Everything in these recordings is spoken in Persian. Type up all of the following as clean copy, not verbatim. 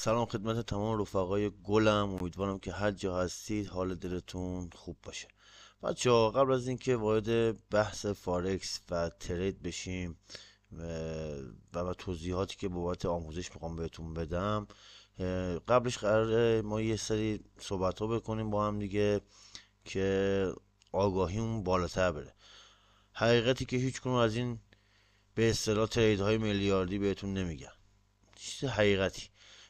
سلام خدمت تمام رفقای گلم. امیدوارم که هر جا هستید حال دلتون خوب باشه. بچه‌ها قبل از اینکه وارد بحث فارکس و ترید بشیم و توضیحاتی که بابت آموزش میخوام بهتون بدم، قبلش قراره ما یه سری صحبت ها بکنیم با هم دیگه که آگاهیمون بالاتر بره. حقیقتی که هیچ کنون از این به اصطلاح ترید های میلیاردی بهتون نمیگن. چیز حقیقتی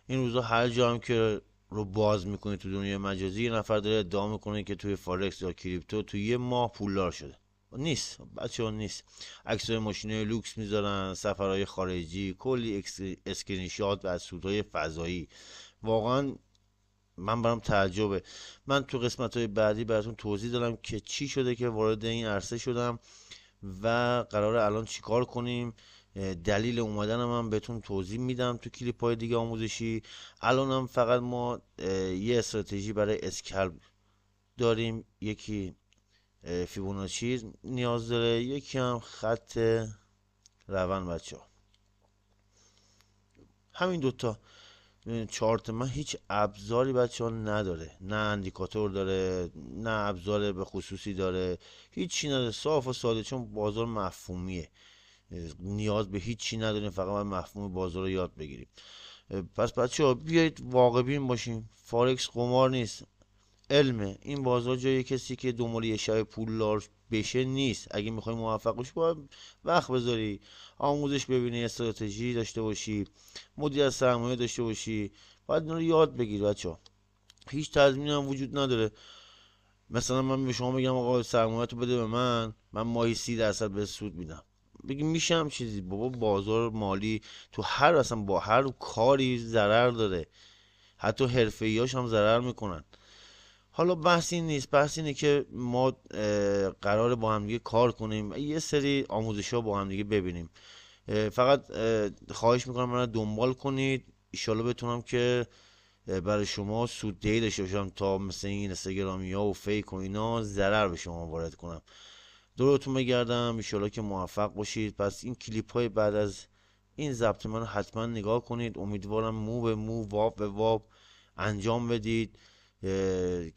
این روزا هر جا هم که رو باز میکنی تو دنیای مجازی، یه نفر داره ادعا میکنه که توی فارکس یا کریپتو توی یه ماه پولدار شده. نیست بچه ها، نیست. عکسای ماشینای لوکس میذارن، سفرهای خارجی، کلی اسکرین شات و از سودهای فضایی. واقعا من برام تعجبه. من تو قسمت های بعدی براتون توضیح دادم که چی شده که وارد این عرصه شدم و قراره الان چیکار کنیم. دلیل اومدنم هم بهتون توضیح میدم تو کلیپ های دیگه آموزشی. الان هم فقط ما یه استراتژی برای اسکلپ داریم. یکی فیبوناچی نیاز داره، یکی هم خط روند. بچه ها همین دوتا. چارت من هیچ ابزاری بچه ها نداره، نه اندیکاتور داره، نه ابزار به خصوصی داره، هیچی نداره، صاف و ساده، چون بازار مفهومیه. نیاز به هیچی نداریم، فقط باید مفهوم بازار رو یاد بگیریم. پس بچه ها بیایید واقع بین باشیم. فارکس قمار نیست، علمه. این بازار جای کسی که دنبال یه شب پولدار بشه نیست. اگه میخوای موفق باشی باید وقت بذاری، آموزش ببینی، استراتژی داشته باشی، مدیریت سرمایه داشته باشی، باید اینا رو یاد بگیری. بچه ها هیچ تضمینی هم وجود نداره. مثلا من به شما بگم آقا سرمایه تو بده به من ماهی 30% به سود میدم، بگی میشم چیزی؟ بابا بازار مالی تو هر اصلا با هر کاری ضرر داره، حتی حرفه‌ایاش هم ضرر میکنن. حالا بحث این نیست، بحث اینه که ما قراره با هم دیگه کار کنیم، یه سری آموزش ها با هم دیگه ببینیم. فقط خواهش میکنم من رو دنبال کنید، ایشالا بتونم که برای شما سوددهی داشته باشم، تا مثل این اینستاگرامی ها و فیک و اینا ضرر به شما وارد کنم. دورتون بگردم، ایشالا که موفق باشید. پس این کلیپ های بعد از این ضبط من رو حتما نگاه کنید. امیدوارم مو به مو، واب به واب انجام بدید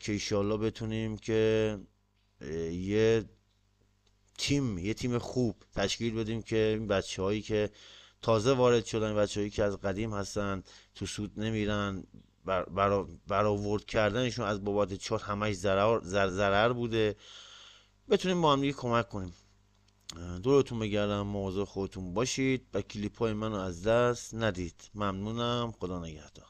که ایشالا بتونیم که یه تیم خوب تشکیل بدیم که این بچه هایی که تازه وارد شدن، بچه هایی که از قدیم هستن، تو سود نمیرن، برآورد کردنشون از بابت چات همش ضرر بوده، بتونیم با هم دیگه کمک کنیم. دورتون بگردم، مواظب خودتون باشید و کلیپ های منو از دست ندید. ممنونم. خدا نگهدار.